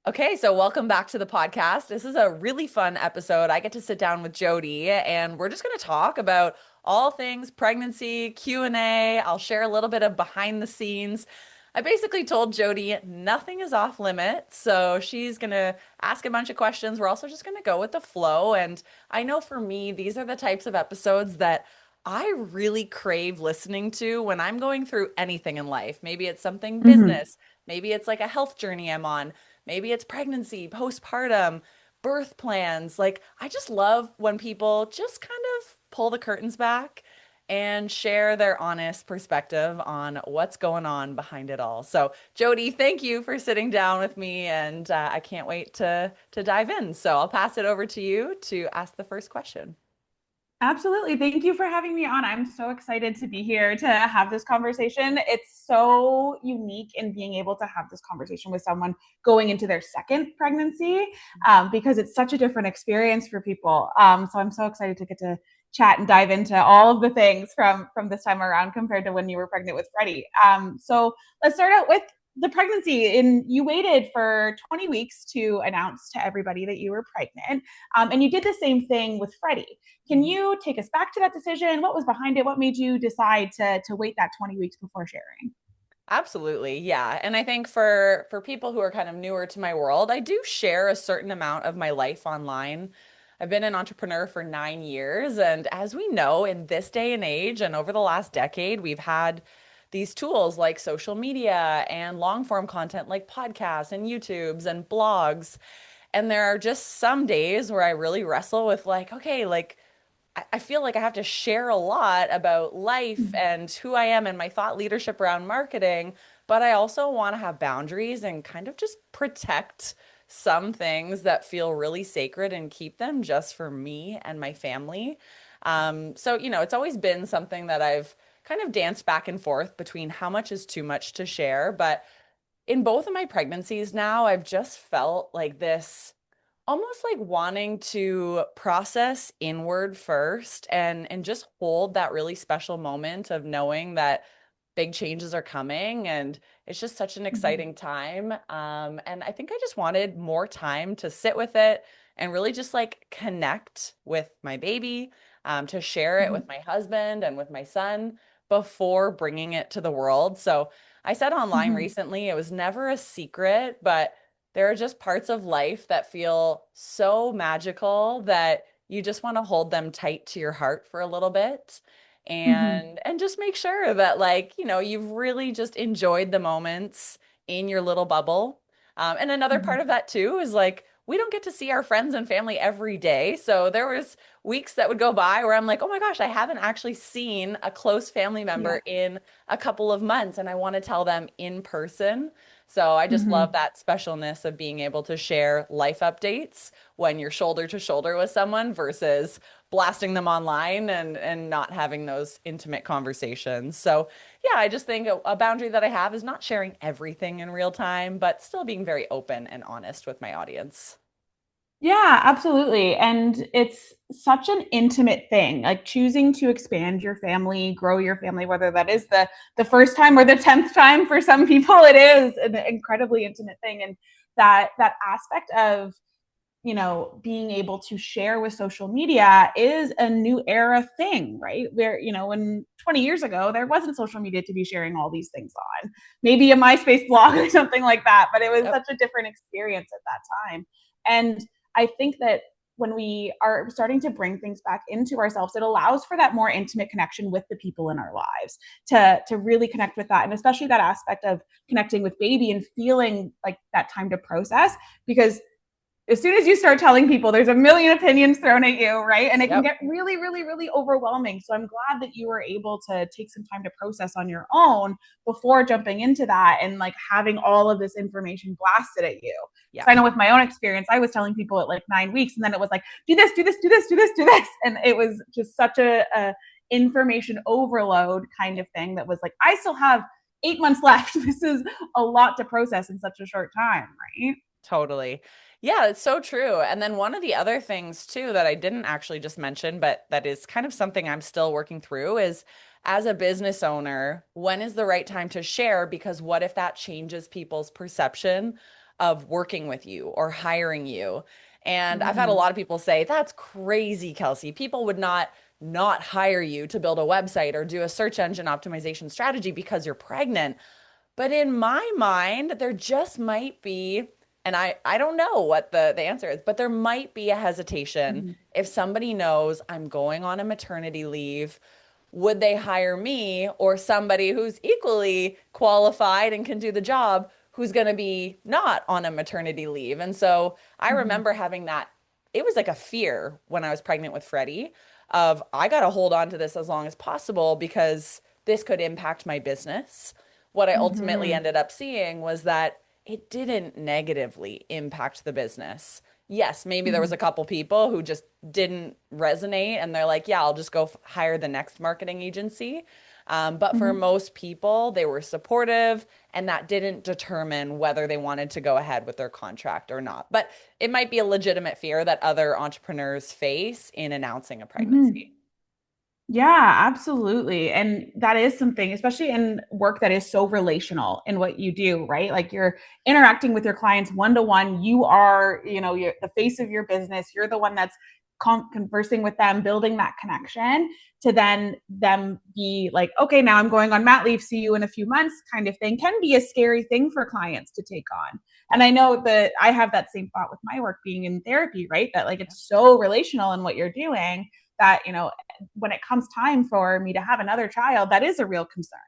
Okay, so welcome back to the podcast. This is a really fun episode. I get to sit down with Jodie and we're just going to talk about all things pregnancy, Q&A. I'll share a little bit of behind the scenes. I basically told Jodie nothing is off limits, so she's going to ask a bunch of questions. We're also just going to go with the flow, and I know for me these are the types of episodes that I really crave listening to when I'm going through anything in life. Maybe it's something hmm business, maybe it's like a health journey I'm on. Maybe it's pregnancy, postpartum, birth plans. Like, I just love when people just kind of pull the curtains back and share their honest perspective on what's going on behind it all. So, Jodie, thank you for sitting down with me, and I can't wait to dive in. So, I'll pass it over to you to ask the first question. Absolutely. Thank you for having me on. I'm so excited to be here to have this conversation. It's so unique in being able to have this conversation with someone going into their second pregnancy because it's such a different experience for people. So I'm so excited to get to chat and dive into all of the things from this time around compared to when you were pregnant with Freddie. So let's start out with the pregnancy. And you waited for 20 weeks to announce to everybody that you were pregnant. And you did the same thing with Freddie. Can you take us back to that decision? What was behind it? What made you decide to wait that 20 weeks before sharing? Absolutely. Yeah. And I think for people who are kind of newer to my world, I do share a certain amount of my life online. I've been an entrepreneur for 9 years, and as we know, in this day and age and over the last decade, we've had these tools like social media and long form content like podcasts and YouTubes and blogs. And there are just some days where I really wrestle with like, okay, like I feel like I have to share a lot about life and who I am and my thought leadership around marketing, but I also want to have boundaries and kind of just protect some things that feel really sacred and keep them just for me and my family. So, it's always been something that I've kind of danced back and forth between how much is too much to share. But in both of my pregnancies now, I've just felt like this almost like wanting to process inward first and just hold that really special moment of knowing that big changes are coming and it's just such an Mm-hmm. exciting time. And I think I just wanted more time to sit with it and really just like connect with my baby, to share it with Mm-hmm. my husband and with my son before bringing it to the world. So I said online Mm-hmm. recently, it was never a secret, but there are just parts of life that feel so magical that you just want to hold them tight to your heart for a little bit Mm-hmm. and just make sure that you've really just enjoyed the moments in your little bubble. And another Mm-hmm. part of that too is like we don't get to see our friends and family every day. So there was weeks that would go by where I'm like, "Oh my gosh, I haven't actually seen a close family Yeah. member in a couple of months and I want to tell them in person." So I just love Mm-hmm. that specialness of being able to share life updates when you're shoulder to shoulder with someone versus blasting them online and not having those intimate conversations. So yeah, I just think a boundary that I have is not sharing everything in real time, but still being very open and honest with my audience. Yeah, absolutely. And it's such an intimate thing, like choosing to expand your family, grow your family, whether that is the first time or the 10th time for some people, it is an incredibly intimate thing. And that aspect of being able to share with social media is a new era thing, right? Where, when 20 years ago, there wasn't social media to be sharing all these things on, maybe a MySpace blog or something like that, but it was Yep. such a different experience at that time. And I think that when we are starting to bring things back into ourselves, it allows for that more intimate connection with the people in our lives to really connect with that. And especially that aspect of connecting with baby and feeling like that time to process, because as soon as you start telling people, there's a million opinions thrown at you, right? And it can Yep. get really, really, really overwhelming. So I'm glad that you were able to take some time to process on your own before jumping into that and like having all of this information blasted at you. Yeah. Because I know with my own experience, I was telling people at like 9 weeks, and then it was like, do this, do this, do this, do this, do this. And it was just such a information overload kind of thing that was like, I still have 8 months left. This is a lot to process in such a short time, right? Totally. Yeah, it's so true. And then one of the other things too that I didn't actually just mention, but that is kind of something I'm still working through is as a business owner, when is the right time to share? Because what if that changes people's perception of working with you or hiring you. And I've had a Mm-hmm. lot of people say, that's crazy, Kelsey. People would not hire you to build a website or do a search engine optimization strategy because you're pregnant. But in my mind, there just might be, and I don't know what the answer is, but there might be a hesitation Mm-hmm. if somebody knows I'm going on a maternity leave, would they hire me or somebody who's equally qualified and can do the job who's going to be not on a maternity leave? And so I Mm-hmm. remember having that, it was like a fear when I was pregnant with Freddie of I got to hold on to this as long as possible because this could impact my business. What I ultimately Mm-hmm. ended up seeing was that it didn't negatively impact the business. Yes, maybe there was Mm-hmm. a couple people who just didn't resonate and they're like, yeah, I'll just go hire the next marketing agency. But for Mm-hmm. most people, they were supportive and that didn't determine whether they wanted to go ahead with their contract or not. But it might be a legitimate fear that other entrepreneurs face in announcing a Mm-hmm. pregnancy. Yeah, absolutely. And that is something, especially in work that is so relational in what you do, right? Like you're interacting with your clients one to one. You are, you're the face of your business. You're the one that's conversing with them, building that connection to then them be like, okay, now I'm going on mat leave. See you in a few months kind of thing can be a scary thing for clients to take on. And I know that I have that same thought with my work being in therapy, right? That like it's so relational in what you're doing that, when it comes time for me to have another child, that is a real concern.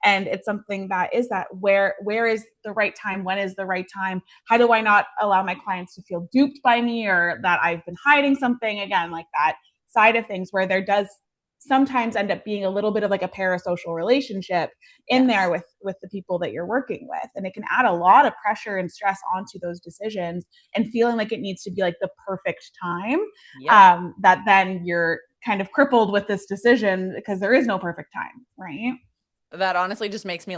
And it's something that is that where is the right time? When is the right time? How do I not allow my clients to feel duped by me or that I've been hiding something? Again, like that side of things where there does sometimes end up being a little bit of like a parasocial relationship in there Yes. with the people that you're working with, and it can add a lot of pressure and stress onto those decisions and feeling like it needs to be like the perfect time, Yep. that then you're kind of crippled with this decision because there is no perfect time, right? That honestly just makes me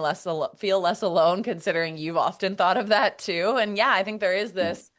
feel less alone considering you've often thought of that too. And yeah, I think there is Yeah. this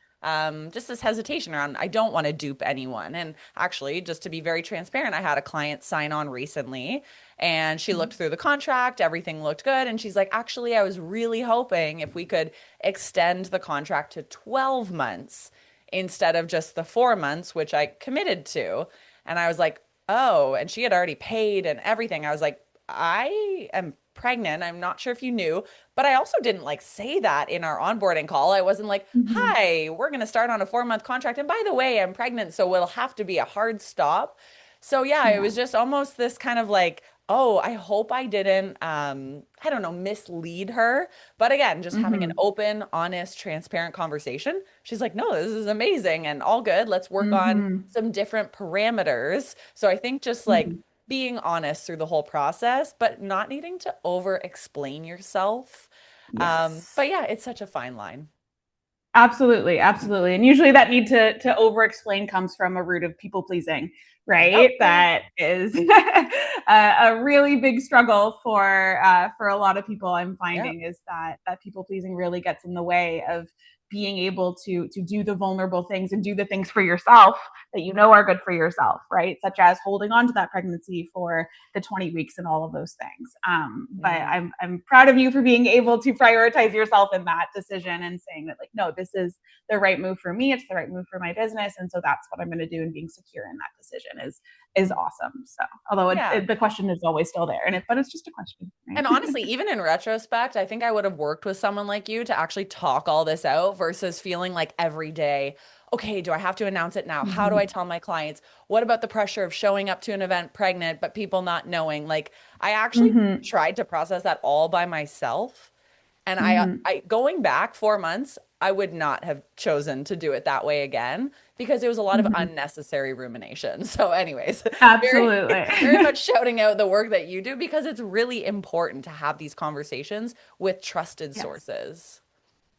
just this hesitation around I don't want to dupe anyone. And actually, just to be very transparent, I had a client sign on recently and she looked through the contract, everything looked good, and she's like, "Actually, I was really hoping if we could extend the contract to 12 months instead of just the 4 months which I committed to." And I was like, "Oh," and she had already paid and everything. I was like, I am pregnant. I'm not sure if you knew, but I also didn't like say that in our onboarding call. I wasn't like, Mm-hmm. hi, we're going to start on a 4 month contract. And by the way, I'm pregnant, so it'll have to be a hard stop. So yeah, it Yeah. was just almost this kind of like, oh, I hope I didn't, I don't know, mislead her. But again, just having an Mm-hmm. open, honest, transparent conversation. She's like, no, this is amazing and all good. Let's work on Mm-hmm. some different parameters. So I think just like Mm-hmm. being honest through the whole process, but not needing to over explain yourself. Yes. But yeah, it's such a fine line. Absolutely, absolutely. And usually that need to over explain comes from a root of people pleasing, Yep. right? That is a really big struggle for a lot of people. I'm Yep. finding is that people pleasing really gets in the way of being able to do the vulnerable things and do the things for yourself that you know are good for yourself, right? Such as holding on to that pregnancy for the 20 weeks and all of those things. But Mm. I'm proud of you for being able to prioritize yourself in that decision and saying that like, no, this is the right move for me. It's the right move for my business, and so that's what I'm going to do. And being secure in that decision is awesome. So, although Yeah. the question is always still there, but it's just a question, right? And honestly, even in retrospect, I think I would have worked with someone like you to actually talk all this out versus feeling like every day, okay, do I have to announce it now? How do I Mm-hmm. tell my clients? What about the pressure of showing up to an event pregnant, but people not knowing? Like, I actually Mm-hmm. tried to process that all by myself. And Mm-hmm. I going back 4 months, I would not have chosen to do it that way again because it was a lot of Mm-hmm. unnecessary rumination. So, anyways, very, Absolutely. very much shouting out the work that you do because it's really important to have these conversations with trusted Yes. sources.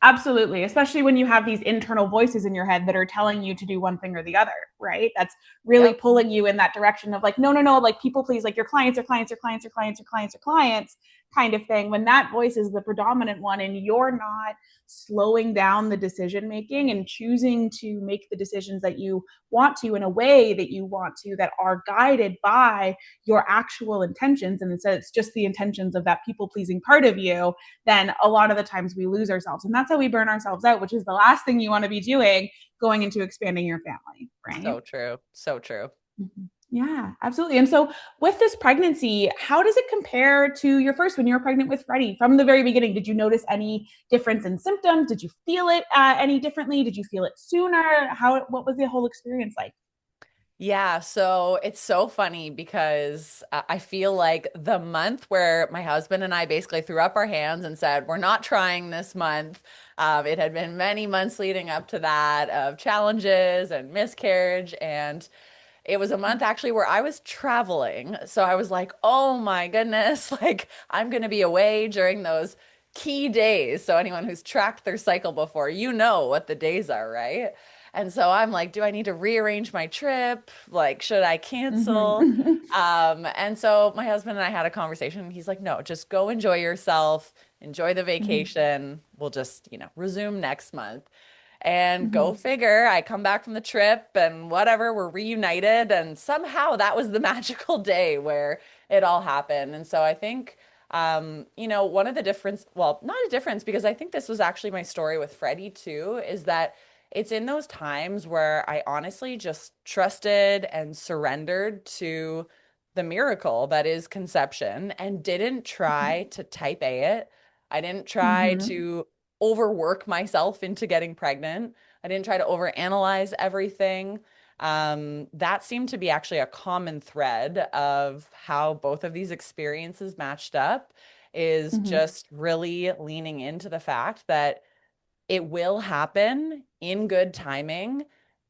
Absolutely, especially when you have these internal voices in your head that are telling you to do one thing or the other, right? That's really Yep. pulling you in that direction of like, no, no, no, like people please, like your clients are clients, your clients are clients, your clients are clients. kind of thing, when that voice is the predominant one and you're not slowing down the decision making and choosing to make the decisions that you want to in a way that you want to, that are guided by your actual intentions, and instead it's just the intentions of that people pleasing part of you, then a lot of the times we lose ourselves, and that's how we burn ourselves out, which is the last thing you want to be doing going into expanding your family, right? So true. So true. Mm-hmm. Yeah, absolutely. And so, with this pregnancy, how does it compare to your first when you were pregnant with Freddie? From the very beginning, did you notice any difference in symptoms? Did you feel it any differently? Did you feel it sooner? What was the whole experience like? Yeah, so it's so funny because I feel like the month where my husband and I basically threw up our hands and said, we're not trying this month. It had been many months leading up to that of challenges and miscarriage. And it was a month actually where I was traveling. So I was like, oh my goodness, like I'm going to be away during those key days. So anyone who's tracked their cycle before, you know what the days are, right? And so I'm like, do I need to rearrange my trip? Like, should I cancel? Mm-hmm. And so my husband and I had a conversation. He's like, no, just go enjoy yourself, enjoy the vacation. We'll just, resume next month. And go Mm-hmm. figure, I come back from the trip and whatever, we're reunited. And somehow that was the magical day where it all happened. And so I think, one of the difference, well, not a difference, because I think this was actually my story with Freddie too, is that it's in those times where I honestly just trusted and surrendered to the miracle that is conception and didn't try to type A it. I didn't try Mm-hmm. to overwork myself into getting pregnant. I didn't try to overanalyze everything. That seemed to be actually a common thread of how both of these experiences matched up, is Mm-hmm. just really leaning into the fact that it will happen in good timing.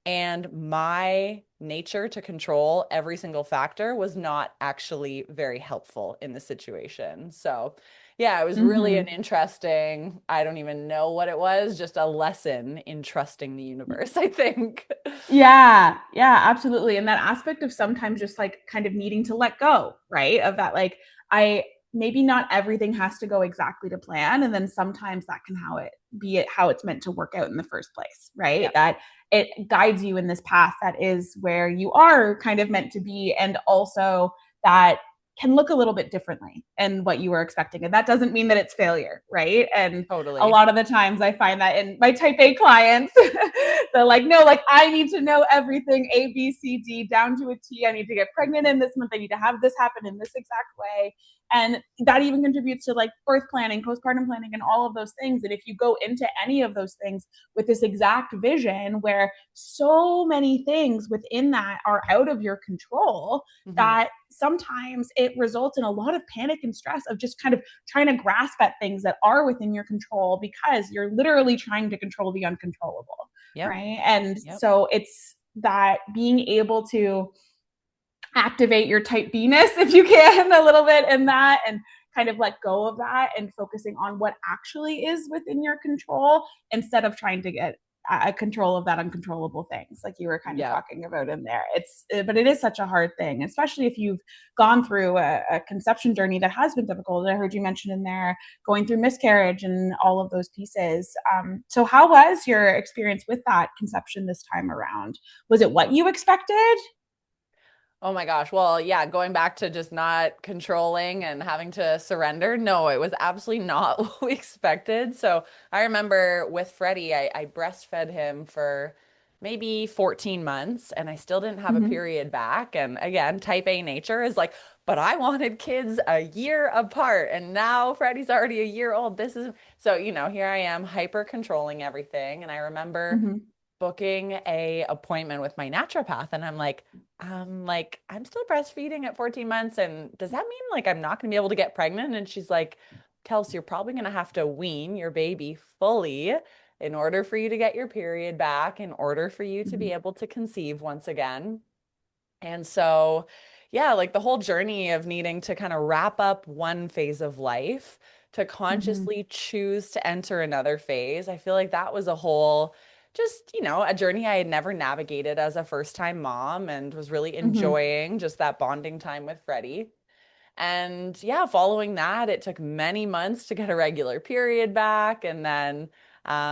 And my nature to control every single factor was not actually very helpful in the situation. So, yeah, it was really an Mm-hmm. interesting, I don't even know what it was, just a lesson in trusting the universe, I think. Yeah, yeah, absolutely. And that aspect of sometimes just like kind of needing to let go, right? Of that, like, I maybe not everything has to go exactly to plan. And then sometimes that can how it be it how it's meant to work out in the first place, right? Yeah, That it guides you in this path that is where you are kind of meant to be, and also that can look a little bit differently and what you were expecting. And that doesn't mean that it's failure, right? And a totally. lot of the times I find that in my type A clients, they're like, no, like I need to know everything A, B, C, D down to a T. I need to get pregnant in this month. I need to have this happen in this exact way. And that even contributes to like birth planning, postpartum planning, and all of those things. And if you go into any of those things with this exact vision where so many things within that are out of your control, Hmm. that sometimes it results in a lot of panic and stress of just kind of trying to grasp at things that are within your control because you're literally trying to control the uncontrollable, Yep. right? And Yep. so it's that being able to activate your type Bness if you can a little bit in that, and kind of let go of that and focusing on what actually is within your control instead of trying to get a control of that uncontrollable things like you were kind of Yep. talking about in there. But it is such a hard thing, especially if you've gone through a conception journey that has been difficult. I heard you mention in there going through miscarriage and all of those pieces. So how was your experience with that conception this time around? Was it what you expected? Oh my gosh. Well, yeah, going back to just not controlling and having to surrender. No, it was absolutely not what we expected. So I remember with Freddie, I breastfed him for maybe 14 months and I still didn't have a Mm-hmm. period back. And again, type A nature is like, but I wanted kids a year apart. And now Freddie's already a year old. This is so, here I am hyper controlling everything. And I remember Mm-hmm. booking a appointment with my naturopath and I'm like I'm still breastfeeding at 14 months and does that mean like I'm not going to be able to get pregnant? And she's like, Kelsey, you're probably going to have to wean your baby fully in order for you to get your period back, in order for you to Mm-hmm. be able to conceive once again. And so, yeah, like the whole journey of needing to kind of wrap up one phase of life to Mm-hmm. consciously choose to enter another phase, I feel like that was a whole, just, a journey I had never navigated as a first time mom and was really Mm-hmm. enjoying just that bonding time with Freddie. And yeah, following that, it took many months to get a regular period back. And then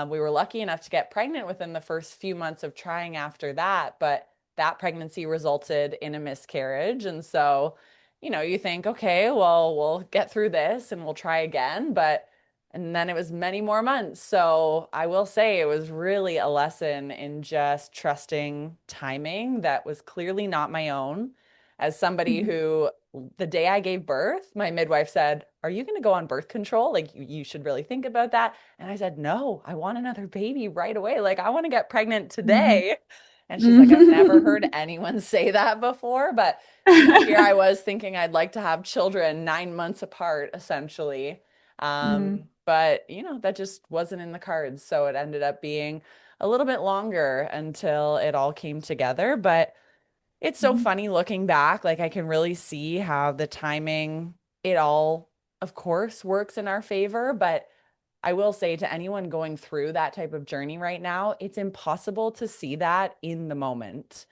we were lucky enough to get pregnant within the first few months of trying after that. But that pregnancy resulted in a miscarriage. And so, you think, okay, well, we'll get through this and we'll try again. And then it was many more months. So I will say it was really a lesson in just trusting timing that was clearly not my own. As somebody Mhm. who, the day I gave birth, my midwife said, "Are you going to go on birth control? Like, you should really think about that." And I said, "No, I want another baby right away. Like, I want to get pregnant Mhm. today." And she's like, "I've never heard Mhm. anyone say that before." But, here I was thinking I'd like to have children 9 months apart, essentially. Mhm. But, that just wasn't in the cards. So it ended up being a little bit longer until it all came together. But it's so Mhm. funny looking back. Like, I can really see how the timing, it all, of course, works in our favor. But I will say to anyone going through that type of journey right now, it's impossible to see that in the moment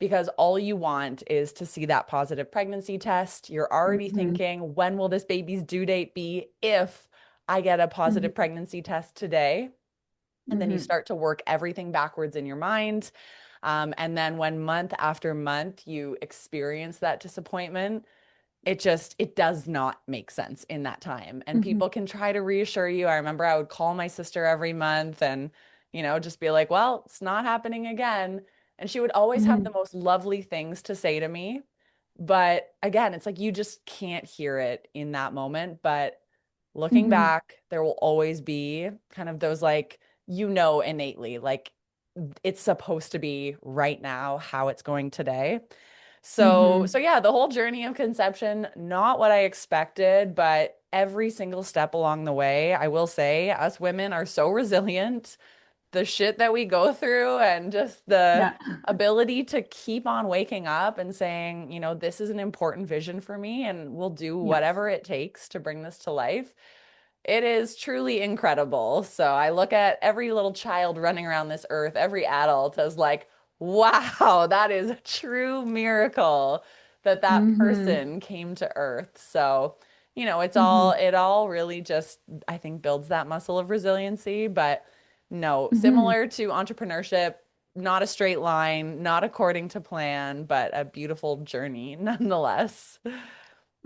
because all you want is to see that positive pregnancy test. You're already Mhm. thinking, when will this baby's due date be if I get a positive Mhm. pregnancy test today? And then you Mhm. start to work everything backwards in your mind. And then when month after month you experience that disappointment, it does not make sense in that time. And Mhm. people can try to reassure you. I remember I would call my sister every month and, just be like, "Well, it's not happening again." And she would always have the Mhm. most lovely things to say to me. But again, it's like you just can't hear it in that moment. But looking Mhm. back, there will always be kind of those, like, innately, like it's supposed to be right now how it's going today. So Mhm. yeah, the whole journey of conception, not what I expected, but every single step along the way, I will say, us women are so resilient. The shit that we go through and just the Yeah. ability to keep on waking up and saying, this is an important vision for me and we'll do Yes. whatever it takes to bring this to life. It is truly incredible. So I look at every little child running around this earth, every adult as like, wow, that is a true miracle that that Mhm. person came to earth. So, Mhm. it all really just, I think, builds that muscle of resiliency. But no, Mhm. similar to entrepreneurship, not a straight line, not according to plan, but a beautiful journey nonetheless.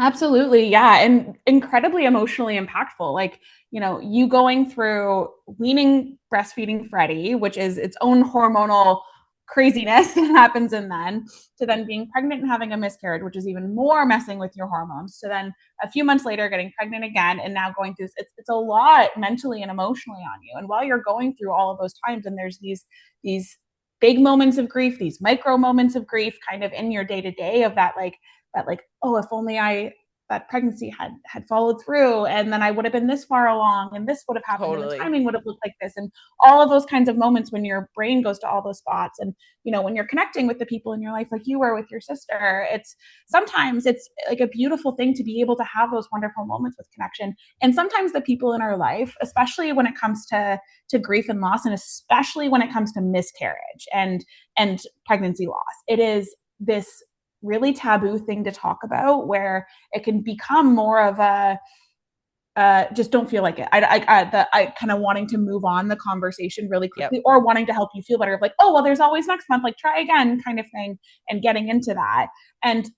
Absolutely. Yeah. And incredibly emotionally impactful. Like, you going through weaning, breastfeeding Freddie, which is its own hormonal craziness that happens in then, to then being pregnant and having a miscarriage, which is even more messing with your hormones. To then a few months later getting pregnant again and now going through this, it's a lot mentally and emotionally on you. And while you're going through all of those times, and there's these big moments of grief, these micro moments of grief kind of in your day to day of that, oh, if only I that pregnancy had followed through, and then I would have been this far along, and this would have happened, and the Totally. timing would have looked like this, and all of those kinds of moments when your brain goes to all those spots. And when you're connecting with the people in your life like you were with your sister, it's like a beautiful thing to be able to have those wonderful moments with connection. And sometimes the people in our life, especially when it comes to grief and loss, and especially when it comes to miscarriage and pregnancy loss, it is this really taboo thing to talk about, where it can become more of a just don't feel like it. I kind of wanting to move on the conversation really Yep. quickly, or wanting to help you feel better, of like, oh well, there's always next month, like try again, kind of thing, and getting into that. And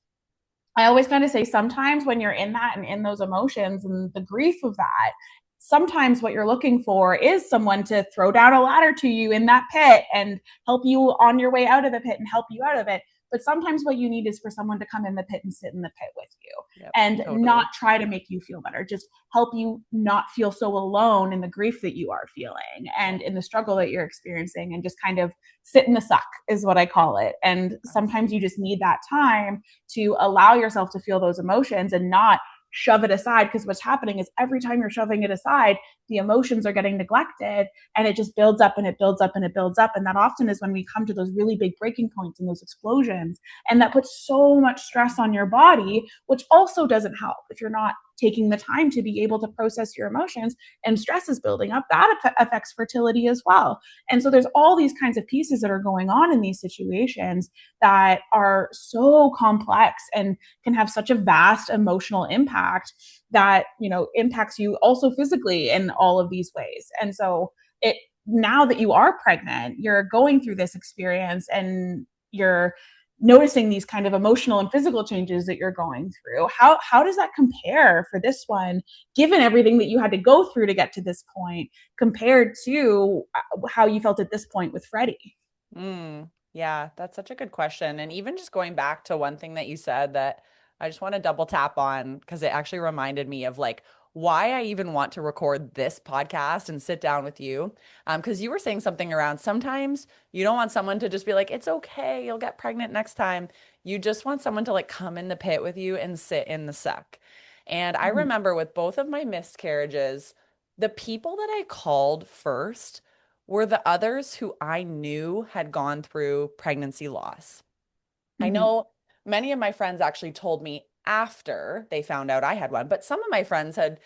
I always kind of say, sometimes when you're in that and in those emotions and the grief of that, sometimes what you're looking for is someone to throw down a ladder to you in that pit and help you on your way out of the pit and help you out of it. But sometimes what you need is for someone to come in the pit and sit in the pit with you Yep. and not Totally. try to make you feel better, just help you not feel so alone in the grief that you are feeling and Yeah. in the struggle that you're experiencing, and just kind of sit in the suck is what I call it. And sometimes you Absolutely. just need that time to allow yourself to feel those emotions and not shove it aside, because what's happening is every time you're shoving it aside, the emotions are getting neglected, and it just builds up and it builds up and it builds up. And that often is when we come to those really big breaking points and those explosions, and that puts so much stress on your body, which also doesn't help if you're not taking the time to be able to process your emotions, and stress is building up, that affects fertility as well. And so there's all these kinds of pieces that are going on in these situations that are so complex and can have such a vast emotional impact that, impacts you also physically in all of these ways. And so it now that you are pregnant, you're going through this experience and you're noticing these kind of emotional and physical changes that you're going through. How does that compare for this one, given everything that you had to go through to get to this point, compared to how you felt at this point with Freddie? Yeah, that's such a good question. And even just going back to one thing that you said that I just want to double tap on because it actually reminded me of like why I even want to record this podcast and sit down with you. Because you were saying something around sometimes you don't want someone to just be like, it's okay, you'll get pregnant next time. You just want someone to like come in the pit with you and sit in the suck. And I Mm-hmm. remember with both of my miscarriages, the people that I called first were the others who I knew had gone through pregnancy loss. I Mm-hmm. know many of my friends actually told me after they found out I had one, but some of my friends had,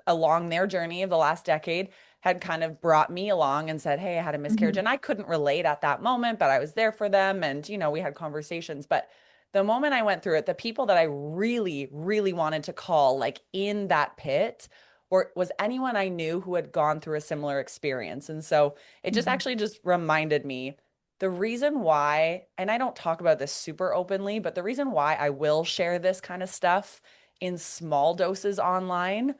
along their journey of the last decade, had kind of brought me along and said, hey, I had a miscarriage. Mm-hmm. And I couldn't relate at that moment, but I was there for them. And, we had conversations. But the moment I went through it, the people that I really, really wanted to call, like in that pit, was anyone I knew who had gone through a similar experience. And so it just Mm-hmm. actually just reminded me the reason why, and I don't talk about this super openly, but the reason why I will share this kind of stuff in small doses online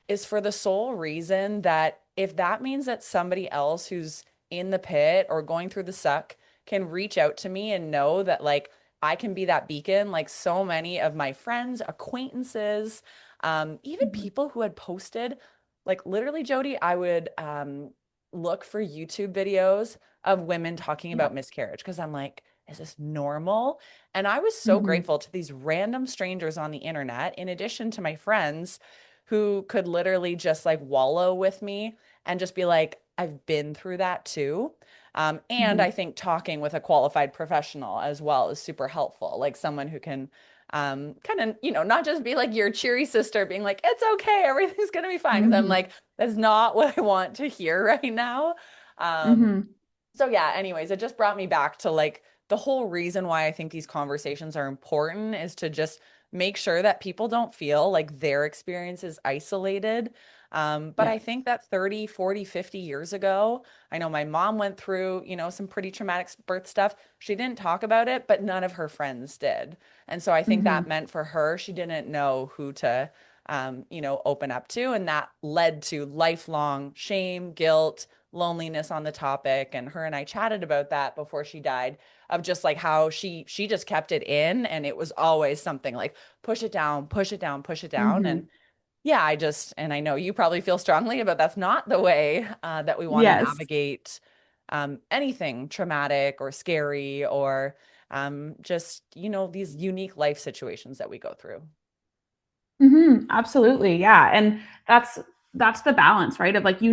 is for the sole reason that if that means that somebody else who's in the pit or going through the suck can reach out to me and know that like I can be that beacon, like so many of my friends, acquaintances, even Mm-hmm. people who had posted, like literally, Jodie, I would look for YouTube videos of women talking Yeah. about miscarriage because I'm like, is this normal? And I was so Mm-hmm. grateful to these random strangers on the internet, in addition to my friends who could literally just like wallow with me and just be like, I've been through that too. And Mm-hmm. I think talking with a qualified professional as well is super helpful, like someone who can kind of, not just be like your cheery sister being like, it's okay, everything's gonna be fine. Because I'm Mm-hmm. like, that's not what I want to hear right now. Um, Mm-hmm. so yeah, anyways, it just brought me back to like the whole reason why I think these conversations are important is to just make sure that people don't feel like their experience is isolated. But I Yes. think that 30, 40, 50 years ago, I know my mom went through, some pretty traumatic birth stuff. She didn't talk about it, but none of her friends did. And so I think that Mm-hmm. meant for her, she didn't know who to, open up to. And that led to lifelong shame, guilt, loneliness on the topic. And her and I chatted about that before she died, of just like how she just kept it in, and it was always something like push it down, push it down, push it down. And Mm-hmm. yeah, and I know you probably feel strongly about that's not the way that we want to Yes. navigate anything traumatic or scary or just, these unique life situations that we go through. Absolutely. Yeah. And that's the balance, right? Of like you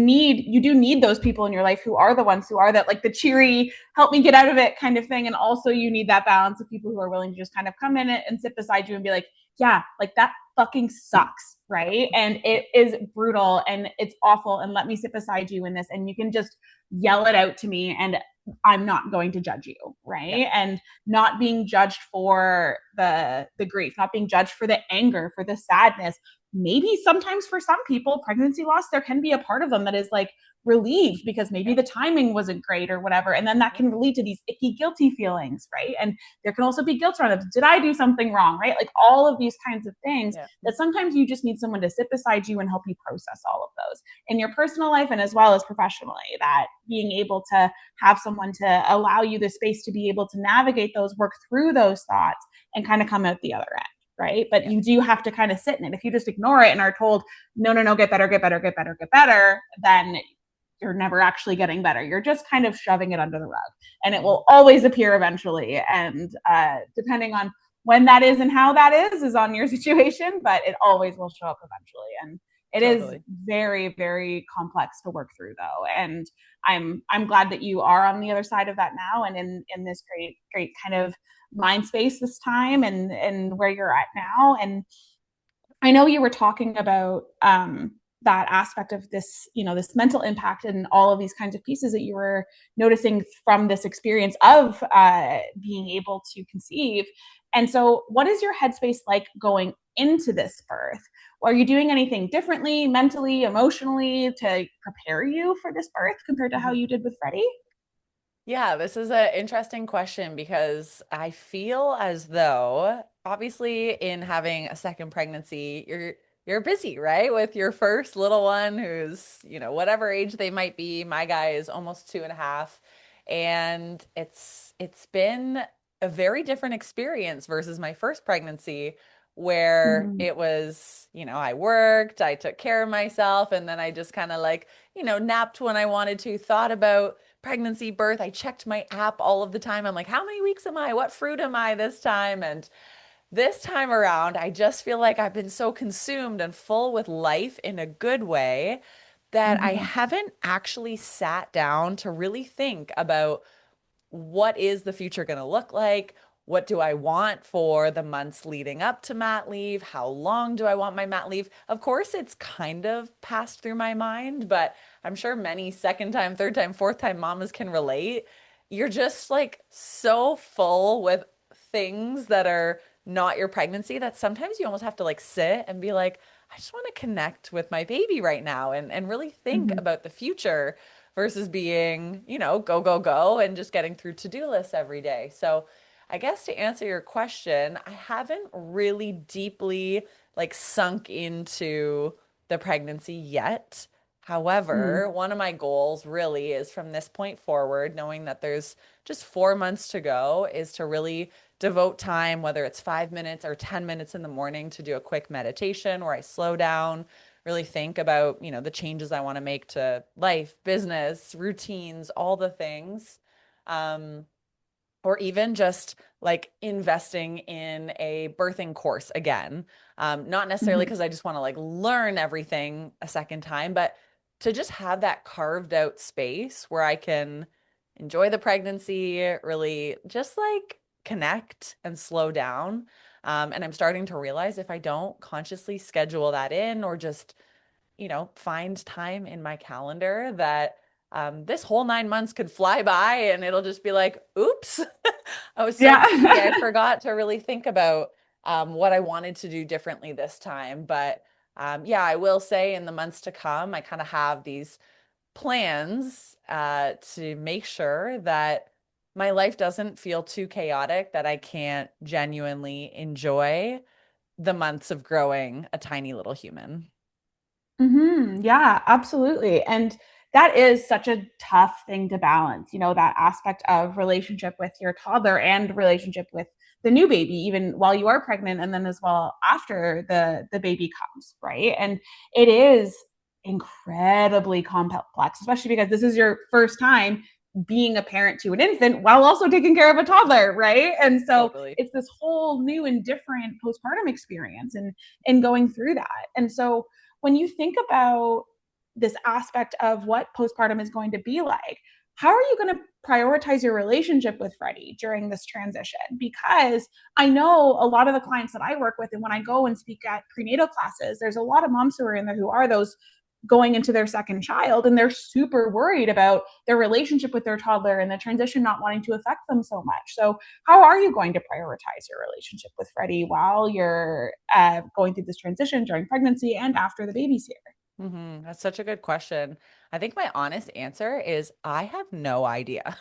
do need those people in your life who are the ones who are that like the cheery, help me get out of it kind of thing. And also you need that balance of people who are willing to just kind of come in and sit beside you and be like, yeah, like that fucking sucks, right? And Yeah. it is brutal and it's awful. And let me sit beside you in this. And you can just yell it out to me and I'm not going to judge you, Yeah. right? And not being judged for the grief, not being judged for the anger, for the sadness. Maybe sometimes for some people, pregnancy loss, there can be a part of them that is like relieved because maybe Yeah. the timing wasn't great or whatever. And then that can lead to these icky, guilty feelings, right? And there can also be guilt around it. Did I do something wrong, right? Like all of these kinds of things Yeah. that sometimes you just need someone to sit beside you and help you process all of those in your personal life and as well as professionally. That being able to have someone to allow you the space to be able to navigate those, work through those thoughts, and kind of come out the other end. Right. But Yeah. you do have to kind of sit in it. If you just ignore it and are told, no, no, no, get better, get better, get better, get better, then you're never actually getting better. You're just kind of shoving it under the rug and it Mhm. will always appear eventually. And depending on when that is and how that is on your situation, but it always will show up eventually. And it is Totally. very, very complex to work through though. And I'm glad that you are on the other side of that now and in this great kind of mind space this time and where you're at now. And I know you were talking about that aspect of this, this mental impact and all of these kinds of pieces that you were noticing from this experience of being able to conceive. And so, what is your headspace like going into this birth? Are you doing anything differently, mentally, emotionally, to prepare you for this birth compared to how Mhm. you did with Freddie? Yeah, this is an interesting question because I feel as though obviously in having a second pregnancy, you're busy, right? With your first little one who's, whatever age they might be. My guy is almost 2.5. And it's been a very different experience versus my first pregnancy where Mm-hmm. it was, I worked, I took care of myself, and then I just kind of like, napped when I wanted to, thought about pregnancy, birth. I checked my app all of the time. I'm like, how many weeks am I? What fruit am I this time? And this time around, I just feel like I've been so consumed and full with life in a good way that I Mm-hmm. haven't actually sat down to really think about what is the future going to look like? What do I want for the months leading up to mat leave? How long do I want my mat leave? Of course, it's kind of passed through my mind, but I'm sure many second time, third time, fourth time mamas can relate. You're just like so full with things that are not your pregnancy that sometimes you almost have to like sit and be like, I just want to connect with my baby right now and really think Mm-hmm. about the future versus being, go, go, go and just getting through to-do lists every day. So I guess to answer your question, I haven't really deeply like sunk into the pregnancy yet. Mm-hmm. However, one of my goals really is from this point forward, knowing that there's just 4 months to go, is to really devote time, whether it's 5 minutes or 10 minutes in the morning, to do a quick meditation where I slow down, really think about, the changes I want to make to life, business, routines, all the things. Um, or even just like investing in a birthing course again. Not necessarily Mm-hmm. because I just want to like learn everything a second time, but to just have that carved out space where I can enjoy the pregnancy, really just like connect and slow down. And I'm starting to realize if I don't consciously schedule that in or just find time in my calendar that this whole 9 months could fly by and it'll just be like, oops, I was so Yeah. busy. I forgot to really think about what I wanted to do differently this time. But yeah, I will say in the months to come, I kind of have these plans to make sure that my life doesn't feel too chaotic, that I can't genuinely enjoy the months of growing a tiny little human. Yeah, absolutely. And that is such a tough thing to balance, that aspect of relationship with your toddler and relationship with the new baby, even while you are pregnant and then as well after the baby comes, right? And it is incredibly complex, especially because this is your first time being a parent to an infant while also taking care of a toddler, right? And so Totally. it's this whole new and different postpartum experience and going through that. And so when you think about this aspect of what postpartum is going to be like, how are you going to prioritize your relationship with Freddie during this transition? Because I know a lot of the clients that I work with, and when I go and speak at prenatal classes, there's a lot of moms who are in there who are those going into their second child, and they're super worried about their relationship with their toddler and the transition not wanting to affect them so much. So how are you going to prioritize your relationship with Freddie while you're going through this transition during pregnancy and after the baby's That's such a good question. I think my honest answer is I have no idea.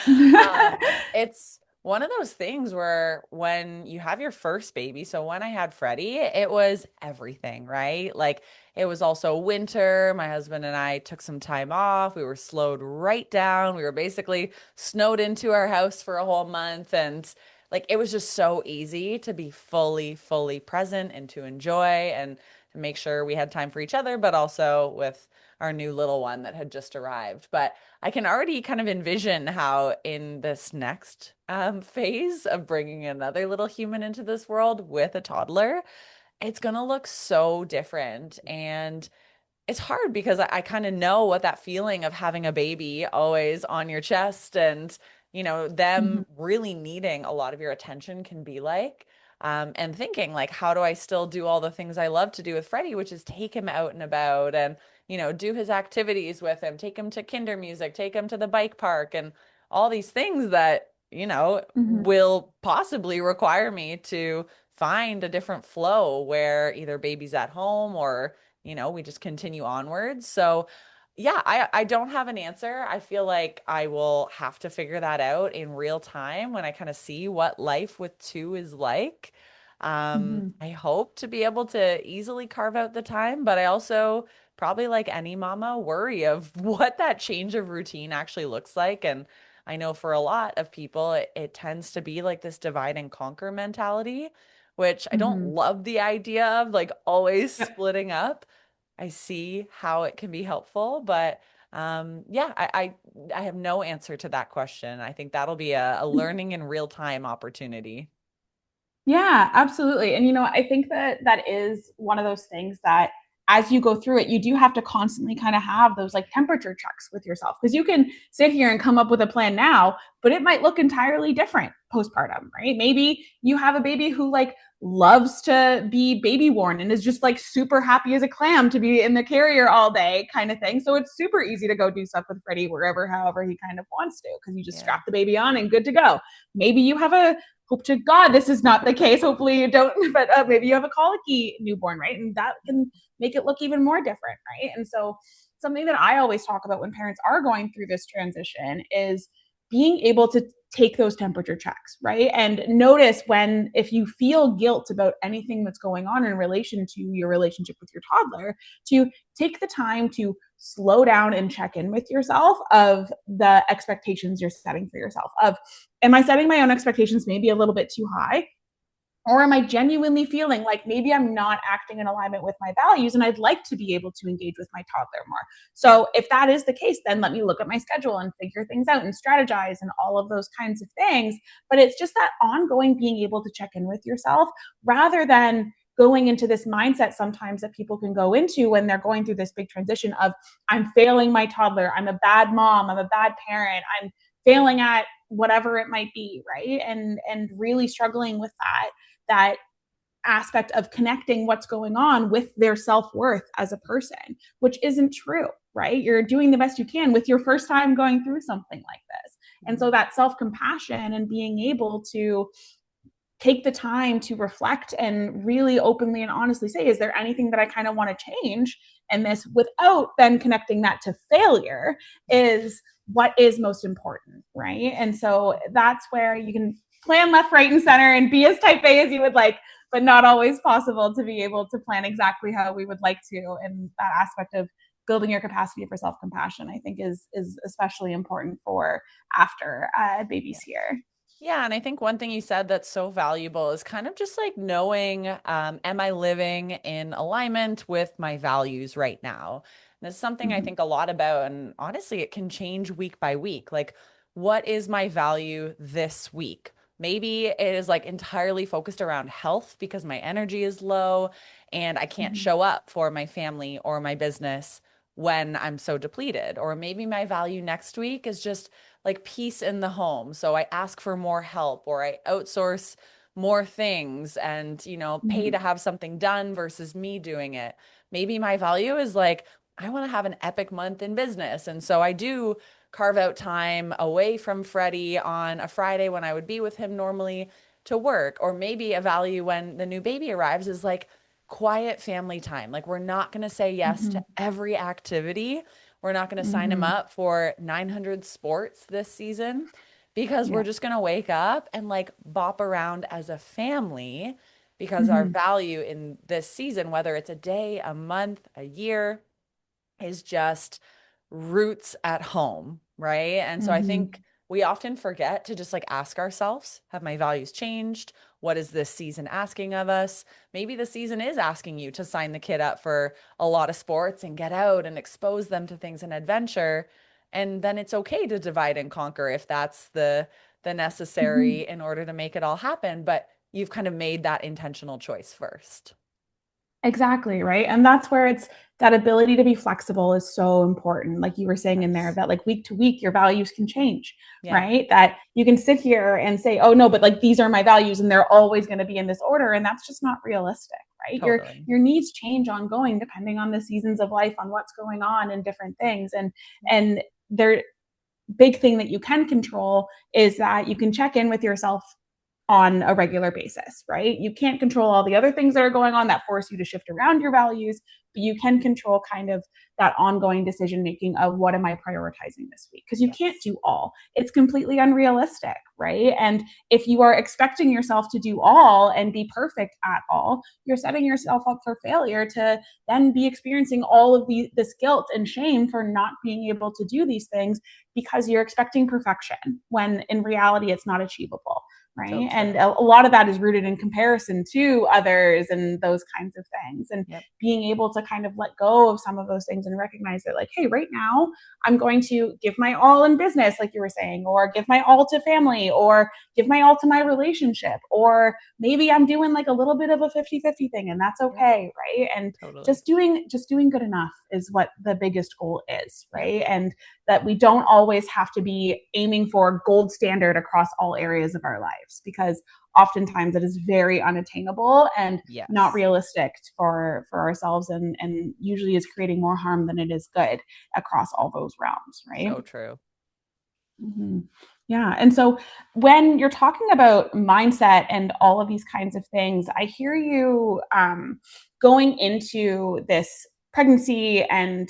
here? It's one of those things where when you have your first baby, so when I had Freddie, it was everything, right? Like it was also winter. My husband and I took some time off. We were slowed right down. We were basically snowed into our house for a whole month. And like it was just so easy to be fully, fully present and to enjoy and to make sure we had time for each other, but also with our new little one that had just arrived. But I can already kind of envision how in this next phase of bringing another little human into this world with a toddler, it's going to look so different. And it's hard because I kind of know what that feeling of having a baby always on your chest and, them Mhm. really needing a lot of your attention can be like. and thinking like, how do I still do all the things I love to do with Freddie, which is take him out and about and, do his activities with him, take him to kinder music, take him to the bike park and all these things that, Mhm. will possibly require me to find a different flow where either baby's at home or, we just continue onwards. So, yeah, I don't have an answer. I feel like I will have to figure that out in real time when I kind of see what life with two is like. Mhm. I hope to be able to easily carve out the time, but I also probably like any mama worry of what that change of routine actually looks like. And I know for a lot of people, it tends to be like this divide and conquer mentality, which I don't Mhm. love the idea of like always Yep. splitting up. I see how it can be helpful, but yeah, I have no answer to that question. I think that'll be a learning in real time opportunity. Yeah, absolutely. And I think that that is one of those things that as you go through it, you do have to constantly kind of have those like temperature checks with yourself because you can sit here and come up with a plan now, but it might look entirely different postpartum, right? Maybe you have a baby who like loves to be baby worn and is just like super happy as a clam to be in the carrier all day kind of thing. So it's super easy to go do stuff with Freddie wherever, however he kind of wants to because you just Yeah. strap the baby on and good to go. Maybe you have a hope to God this is not the case. Hopefully you don't, but maybe you have a colicky newborn, right? And that can make it look even more different, right? And so, something that I always talk about when parents are going through this transition is being able to take those temperature checks, right? And notice when, if you feel guilt about anything that's going on in relation to your relationship with your toddler, to take the time to slow down and check in with yourself of the expectations you're setting for yourself of, am I setting my own expectations maybe a little bit too high? Or am I genuinely feeling like maybe I'm not acting in alignment with my values and I'd like to be able to engage with my toddler more? So, if that is the case, then let me look at my schedule and figure things out and strategize and all of those kinds of things. But it's just that ongoing being able to check in with yourself rather than going into this mindset sometimes that people can go into when they're going through this big transition of, I'm failing my toddler, I'm a bad mom, I'm a bad parent, I'm failing at whatever it might be, right? And really struggling with that aspect of connecting what's going on with their self-worth as a person, which isn't true, right? You're doing the best you can with your first time going through something like this. And so Mhm. that self-compassion and being able to take the time to reflect and really openly and honestly say, is there anything that I kind of want to change in this without then connecting that to failure is what is most important, right? And so that's where you can plan left, right, and center and be as type A as you would like, but not always possible to be able to plan exactly how we would like to. And that aspect of building your capacity for self-compassion, I think, is especially important for after baby's here. Yeah, and I think one thing you said that's so valuable is kind of just like knowing, am I living in alignment with my values right now? And it's something I Mm-hmm. think a lot about, and honestly, it can change week by week. Like, what is my value this week? Maybe it is like entirely focused around health because my energy is low and I can't Mm-hmm. show up for my family or my business when I'm so depleted. Or maybe my value next week is just like peace in the home. So I ask for more help or I outsource more things and, pay Mm-hmm. to have something done versus me doing it. Maybe my value is like, I want to have an epic month in business. And so I do carve out time away from Freddie on a Friday when I would be with him normally to work. Or maybe a value when the new baby arrives is like quiet family time. Like we're not going to say yes Mm-hmm. to every activity. We're not going to sign him Mm-hmm. up for 900 sports this season because we're Yeah. just going to wake up and like bop around as a family because our Mm-hmm. value in this season, whether it's a day, a month, a year, is just roots at home, right? And so I Mm-hmm. think we often forget to just like ask ourselves, have my values changed? What is this season asking of us? Maybe the season is asking you to sign the kid up for a lot of sports and get out and expose them to things and adventure. And then it's okay to divide and conquer if that's the Mm-hmm. necessary in order to make it all happen, but you've kind of made that intentional choice first. Exactly, right? And that's where it's that ability to be flexible is so important. Like you were saying in there, Yes. that like week to week, your values can change, Yeah, right? That you can sit here and say, oh no, but like these are my values and they're always going to be in this order. And that's just not realistic, right? totally. Your needs change ongoing depending on the seasons of life, on what's going on and different things. And there big thing that you can control is that you can check in with yourself on a regular basis, right? You can't control all the other things that are going on that force you to shift around your values, but you can control kind of that ongoing decision making of what am I prioritizing this week? Because you can't Yes. do all. It's completely unrealistic, right? And if you are expecting yourself to do all and be perfect at all, you're setting yourself up for failure to then be experiencing all of this guilt and shame for not being able to do these things because you're expecting perfection when in reality it's not achievable, So right? And true. a lot of that is rooted in comparison to others and those kinds of things. And Yep. being able to kind of let go of some of those things and recognize that, like, hey, right now I'm going to give my all in business, like you were saying, or give my all to family, or give my all to my relationship, or maybe I'm doing like a little bit of a 50-50 thing, and that's Yep. okay, right? And Totally. just doing good enough is what the biggest goal is, Yep. right? And that we don't always have to be aiming for gold standard across all areas of our lives, because oftentimes it is very unattainable and not Yes. realistic for ourselves, and usually is creating more harm than it is good across all those realms, right? So true. Mm-hmm. Yeah. And so when you're talking about mindset and all of these kinds of things, I hear you going into this pregnancy and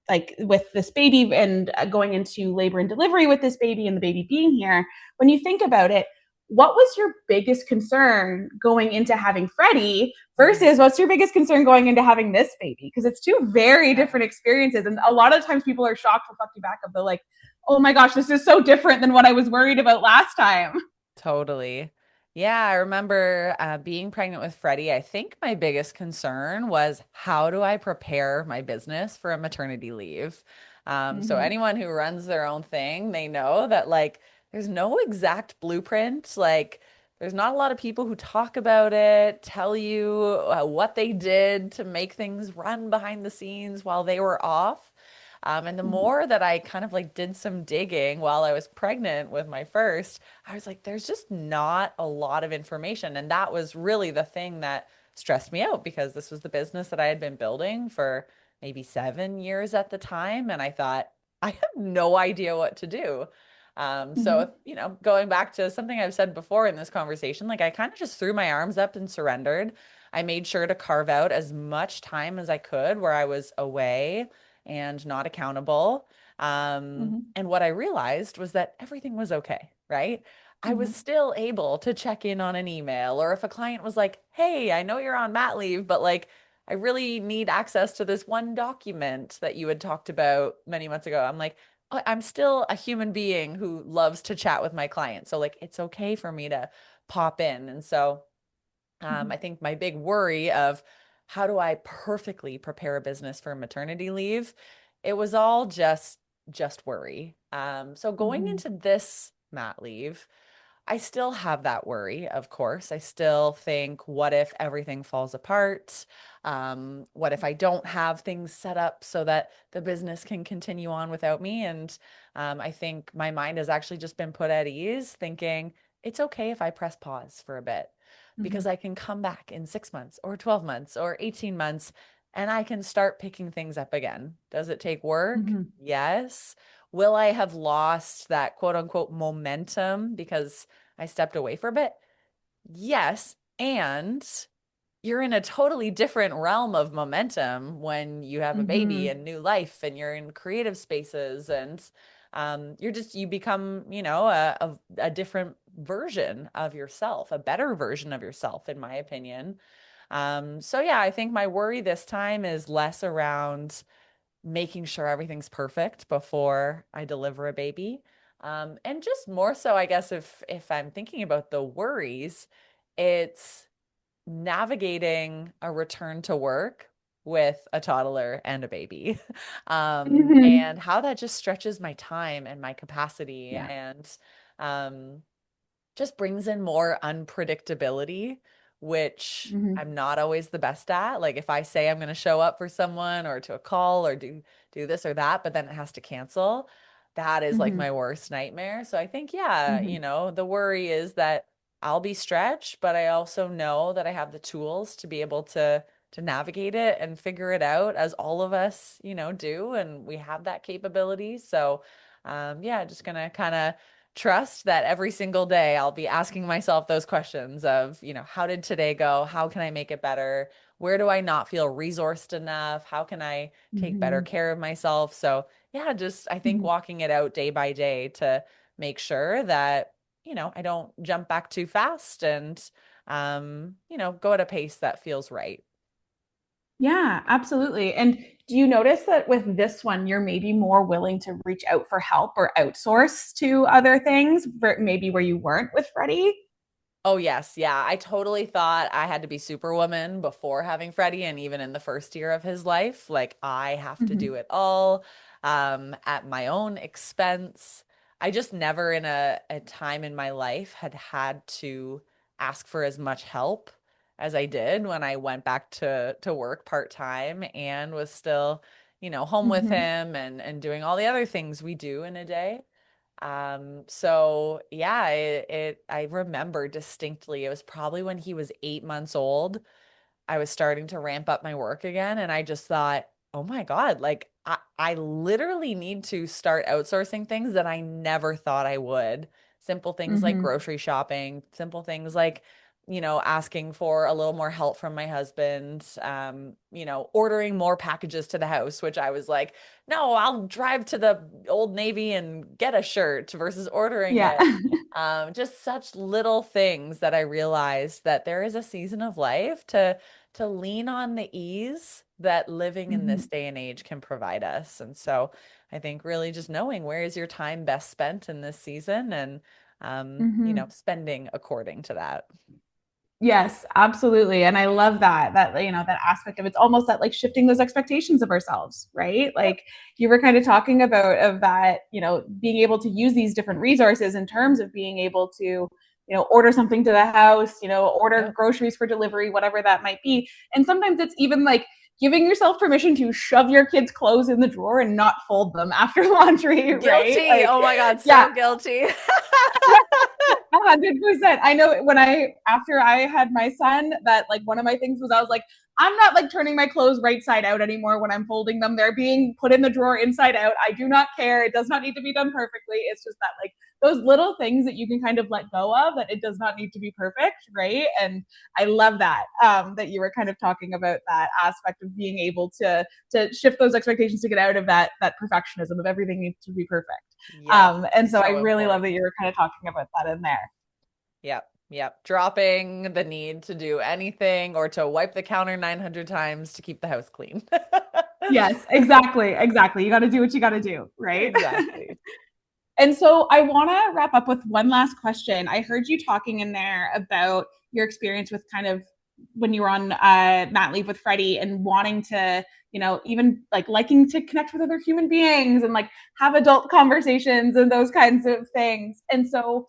like with this baby and going into labor and delivery with this baby and the baby being here. When you think about it, what was your biggest concern going into having Freddie Mhm. versus what's your biggest concern going into having this baby? Because it's two very Yeah. different experiences. And a lot of times people are shocked, reflecting back of the like, oh my gosh, this is so different than what I was worried about last time. Totally. Yeah, I remember being pregnant with Freddie. I think my biggest concern was how do I prepare my business for a maternity leave? So Mm-hmm. anyone who runs their own thing, they know that like there's no exact blueprint. Like there's not a lot of people who talk about it, tell you what they did to make things run behind the scenes while they were off. And the Mm-hmm. more that I kind of like did some digging while I was pregnant with my first, I was like, there's just not a lot of information. And that was really the thing that stressed me out because this was the business that I had been building for maybe 7 years at the time. And I thought, I have no idea what to do. Mm-hmm. Going back to something I've said before in this conversation, like I kind of just threw my arms up and surrendered. I made sure to carve out as much time as I could where I was away and not accountable. Mm-hmm. And what I realized was that everything was okay, right? I was Mm-hmm. still able to check in on an email, or if a client was like, hey, I know you're on mat leave, but like, I really need access to this one document that you had talked about many months ago. I'm like, I'm still a human being who loves to chat with my clients. So, like, it's okay for me to pop in. And so, Mm-hmm. I think my big worry of how do I perfectly prepare a business for maternity leave, it was all just worry. So going Mm-hmm. into this mat leave, I still have that worry, of course. I still think, what if everything falls apart? What if I don't have things set up so that the business can continue on without me? And I think my mind has actually just been put at ease, thinking it's okay if I press pause for a bit Mm-hmm. because I can come back in 6 months or 12 months or 18 months and I can start picking things up again. Does it take work? Mm-hmm. Yes. Will I have lost that quote unquote momentum because I stepped away for a bit? Yes. And you're in a totally different realm of momentum when you have a baby Mm-hmm. and new life and you're in creative spaces and you become, a different version of yourself, a better version of yourself, in my opinion. So yeah, I think my worry this time is less around making sure everything's perfect before I deliver a baby. And just more so, I guess, if I'm thinking about the worries, it's navigating a return to work with a toddler and a baby, Mm-hmm. and how that just stretches my time and my capacity Yeah. and um, just brings in more unpredictability which Hmm. I'm not always the best at. Like if I say I'm going to show up for someone or to a call or do this or that, but then it has to cancel, that is like Hmm. my worst nightmare. So I think, yeah, Hmm. the worry is that I'll be stretched, but I also know that I have the tools to be able to navigate it and figure it out as all of us, do, and we have that capability. So, yeah, just gonna kind of trust that every single day I'll be asking myself those questions of, how did today go? How can I make it better? Where do I not feel resourced enough? How can I take better Hmm. care of myself? So, yeah, just I think Hmm. walking it out day by day to make sure that, I don't jump back too fast and, go at a pace that feels right. Yeah, absolutely. And do you notice that with this one, you're maybe more willing to reach out for help or outsource to other things, maybe where you weren't with Freddie? Oh, yes. Yeah. I totally thought I had to be Superwoman before having Freddie. And even in the first year of his life, like I have to do Hmm. it all at my own expense. I just never in a time in my life had to ask for as much help as I did when I went back to work part-time and was still, home with Hmm. him and doing all the other things we do in a day. So yeah, I remember distinctly. It was probably when he was 8 months old. I was starting to ramp up my work again, and I just thought, oh my God, like I literally need to start outsourcing things that I never thought I would. Simple things like Hmm. grocery shopping, simple things like, asking for a little more help from my husband, ordering more packages to the house, which I was like, no, I'll drive to the Old Navy and get a shirt versus ordering Yeah. it. Just such little things that I realized that there is a season of life to lean on the ease that living in this Hmm. day and age can provide us. And so I think really just knowing where is your time best spent in this season and Hmm. spending according to that. Yes, absolutely. And I love that aspect of it's almost that like shifting those expectations of ourselves, right? Yep. Like you were kind of talking about of that, being able to use these different resources in terms of being able to, order something to the house, order Yep. groceries for delivery, whatever that might be. And sometimes it's even like giving yourself permission to shove your kids' clothes in the drawer and not fold them after laundry, right? Guilty. Like, Oh my God, yeah, so guilty. 100%. I know when after I had my son, that like one of my things was I was like, I'm not like turning my clothes right side out anymore when I'm folding them. They're being put in the drawer inside out. I do not care. It does not need to be done perfectly. It's just that like those little things that you can kind of let go of, that it does not need to be perfect, right? And I love that that you were kind of talking about that aspect of being able to shift those expectations to get out of that perfectionism of everything needs to be perfect. Yes, And so I so really love important. that you were kind of talking about that in there. Yep. Yep. Dropping the need to do anything or to wipe the counter 900 times to keep the house clean. Yes, exactly. Exactly. You got to do what you got to do, right? Exactly. And so I want to wrap up with one last question. I heard you talking in there about your experience with kind of when you were on mat leave with Freddie and wanting to, even like liking to connect with other human beings and like have adult conversations and those kinds of things. And so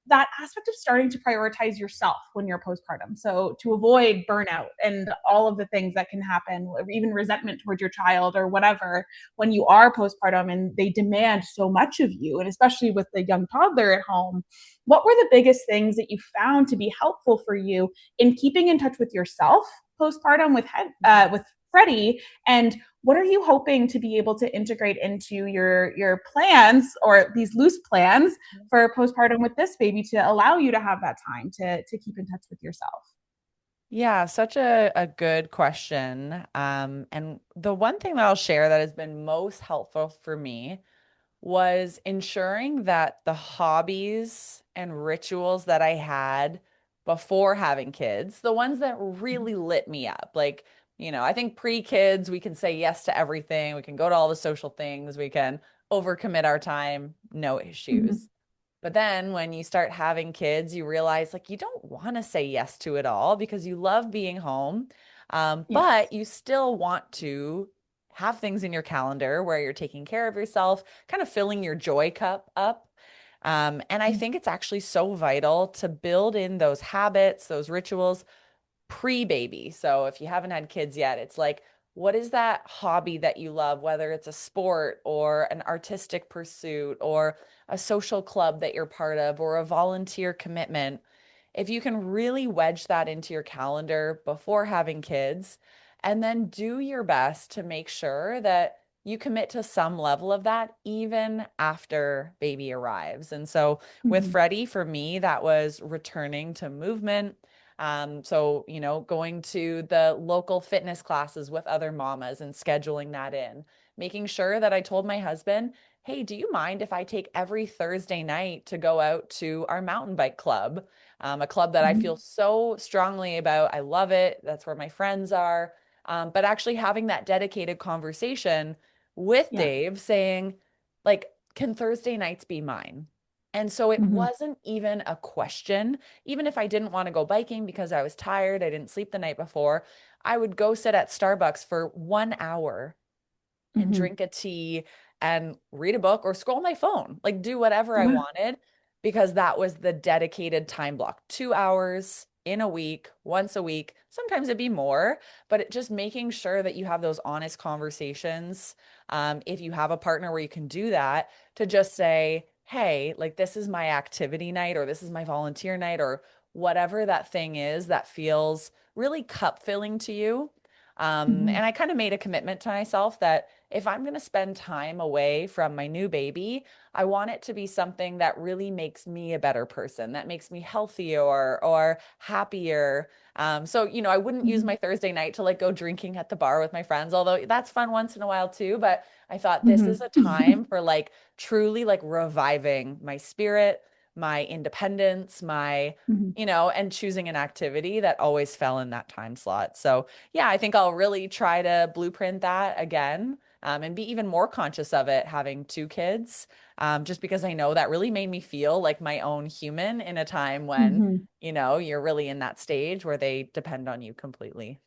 that aspect of starting to prioritize yourself when you're postpartum. So to avoid burnout and all of the things that can happen, or even resentment towards your child or whatever, when you are postpartum and they demand so much of you, and especially with the young toddler at home, what were the biggest things that you found to be helpful for you in keeping in touch with yourself postpartum with Freddie, and what are you hoping to be able to integrate into your plans or these loose plans for postpartum with this baby to allow you to have that time to keep in touch with yourself? Yeah, such a good question. And the one thing that I'll share that has been most helpful for me was ensuring that the hobbies and rituals that I had before having kids, the ones that really lit me up, like, I think pre-kids, we can say yes to everything. We can go to all the social things. We can overcommit our time, no Mm-hmm. issues. But then when you start having kids, you realize like you don't want to say yes to it all because you love being home. Yes. But you still want to have things in your calendar where you're taking care of yourself, kind of filling your joy cup up. And I think it's actually so vital to build in those habits, those rituals pre-baby. So if you haven't had kids yet, it's like, what is that hobby that you love, whether it's a sport or an artistic pursuit or a social club that you're part of or a volunteer commitment? If you can really wedge that into your calendar before having kids, and then do your best to make sure that you commit to some level of that even after baby arrives. And so with Mm-hmm. Freddie, for me, that was returning to movement. So, going to the local fitness classes with other mamas and scheduling that in, making sure that I told my husband, hey, do you mind if I take every Thursday night to go out to our mountain bike club? A club that I feel Mm-hmm. so strongly about. I love it. That's where my friends are. But actually having that dedicated conversation with Yeah. Dave saying, like, can Thursday nights be mine? And so it Mm-hmm. wasn't even a question. Even if I didn't want to go biking because I was tired, I didn't sleep the night before, I would go sit at Starbucks for 1 hour and Mm-hmm. drink a tea and read a book or scroll my phone, like do whatever I Yeah. wanted because that was the dedicated time block. 2 hours in a week, once a week. Sometimes it'd be more, but just making sure that you have those honest conversations. If you have a partner where you can do that, to just say, hey, like this is my activity night or this is my volunteer night or whatever that thing is that feels really cup filling to you. Mm-hmm. And I kind of made a commitment to myself that if I'm going to spend time away from my new baby, I want it to be something that really makes me a better person, that makes me healthier or happier. So, I wouldn't use Mm-hmm. my Thursday night to like go drinking at the bar with my friends, although that's fun once in a while too. But I thought this is a Mm-hmm. time for like truly like reviving my spirit, my independence, and choosing an activity that always fell in that time slot. So, yeah, I think I'll really try to blueprint that again, and be even more conscious of it having two kids, just because I know that really made me feel like my own human in a time when, Mm-hmm. you're really in that stage where they depend on you completely.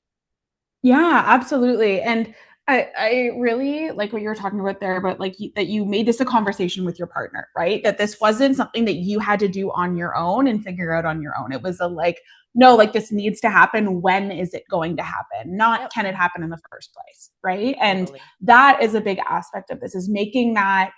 Yeah, absolutely. And I really like what you were talking about there, but like that you made this a conversation with your partner, right? That this Yes. wasn't something that you had to do on your own and figure out on your own. It was a like, no, like this needs to happen. When is it going to happen? Not Yep. can it happen in the first place, right? And Totally. that is a big aspect of this is making that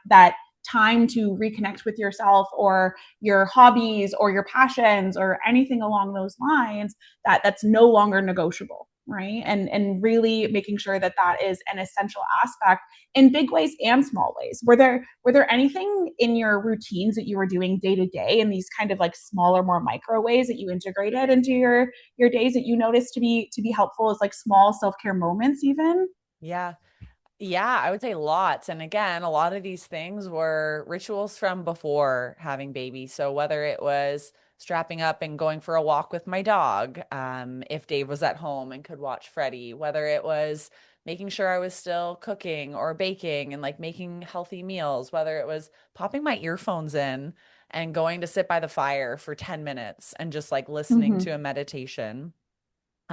time to reconnect with yourself or your hobbies or your passions or anything along those lines that's no longer negotiable, right? And really making sure that that is an essential aspect in big ways and small ways. Were there anything in your routines that you were doing day to day in these kind of like smaller, more micro ways that you integrated into your days that you noticed to be helpful as like small self-care moments even? Yeah. Yeah, I would say lots. And again, a lot of these things were rituals from before having babies. So whether it was strapping up and going for a walk with my dog, if Dave was at home and could watch Freddie, whether it was making sure I was still cooking or baking and like making healthy meals, whether it was popping my earphones in and going to sit by the fire for 10 minutes and just like listening Mm-hmm. to a meditation.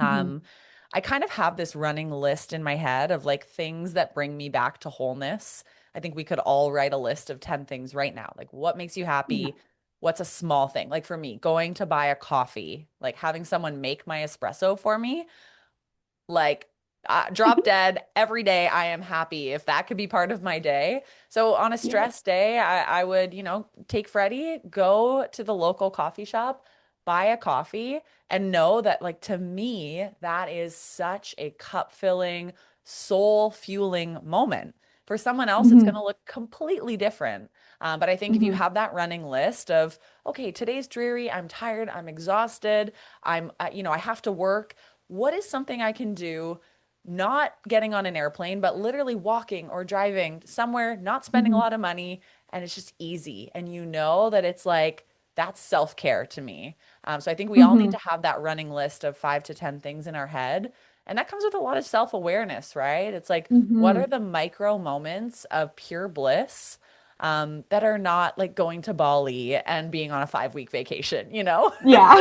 Mm-hmm. Um, I kind of have this running list in my head of like things that bring me back to wholeness. I think we could all write a list of 10 things right now. Like, what makes you Yeah. happy? What's a small thing? Like, for me, going to buy a coffee, like having someone make my espresso for me, like drop dead every day. I am happy if that could be part of my day. So on a Yeah. stress day, I would, take Freddie, go to the local coffee shop, buy a coffee, and know that, like, to me, that is such a cup filling, soul fueling moment. For someone else, it's going Mm-hmm. to look completely different. But I think if you Mm-hmm. have that running list of, okay, today's dreary, I'm tired, I'm exhausted, I have to work, what is something I can do, not getting on an airplane, but literally walking or driving somewhere, not spending a Mm-hmm. lot of money, and it's just easy. And you know that it's like, that's self-care to me. So I think we all need Mm-hmm. to have that running list of 5 to 10 things in our head. And that comes with a lot of self-awareness, right? It's like, what Mm-hmm. are the micro moments of pure bliss, that are not like going to Bali and being on a 5-week vacation, you know? Yeah.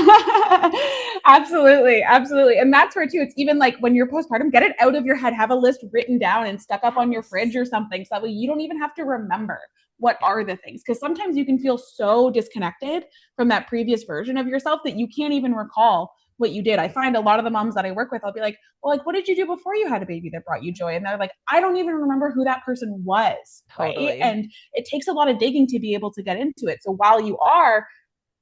Absolutely. Absolutely. And that's where too, it's even like when you're postpartum, get it out of your head, have a list written down and stuck up on your Yes. fridge or something. So that way you don't even have to remember what Yeah. are the things. Because sometimes you can feel so disconnected from that previous version of yourself that you can't even recall what you did. I find a lot of the moms that I work with, I'll be like, well, like, what did you do before you had a baby that brought you joy? And they're like, I don't even remember who that person was. Right. Totally. And it takes a lot of digging to be able to get into it. So while you are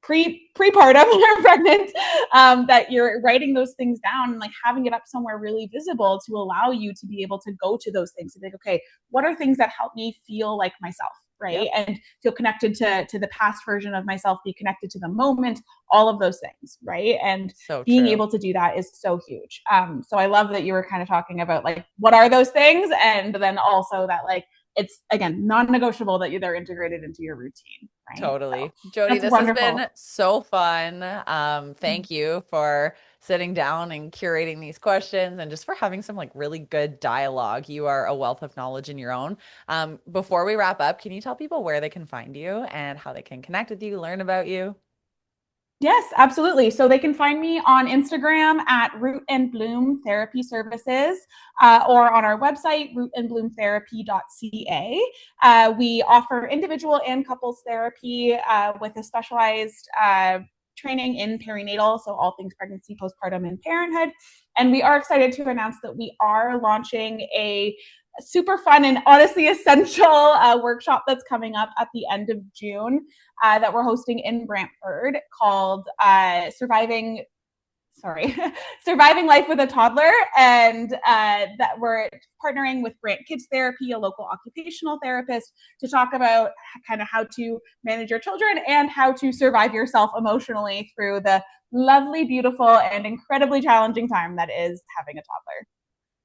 prepartum or pregnant, that you're writing those things down and like having it up somewhere really visible to allow you to be able to go to those things and think, okay, what are things that help me feel like myself, right? Yep. And feel connected to the past version of myself, be connected to the moment, all of those things, right? And So being true. able to do that is so huge. So I love that you were kind of talking about like what are those things, and then also that like it's again non-negotiable that they're integrated into your routine, right? So Totally. Jodie, that's this has wonderful. been so fun. Thank you for sitting down and curating these questions and just for having some like really good dialogue. You are a wealth of knowledge in your own. Before we wrap up, can you tell people where they can find you and how they can connect with you, learn about you? Yes, absolutely. So they can find me on Instagram at Root and Bloom Therapy Services, or on our website, rootandbloomtherapy.ca. We offer individual and couples therapy with a specialized training in perinatal, so all things pregnancy, postpartum, and parenthood. And we are excited to announce that we are launching a super fun and honestly essential workshop that's coming up at the end of June, that we're hosting in Brantford, called surviving life with a toddler. And that we're partnering with Brant Kids Therapy, a local occupational therapist, to talk about kind of how to manage your children and how to survive yourself emotionally through the lovely, beautiful, and incredibly challenging time that is having a toddler.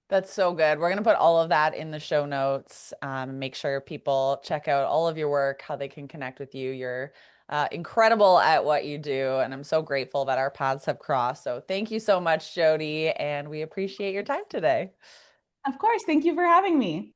That's so good. We're going to put all of that in the show notes. Make sure people check out all of your work, how they can connect with you. You're incredible at what you do, and I'm so grateful that our paths have crossed. So thank you so much, Jodie, and we appreciate your time today. Of course. Thank you for having me.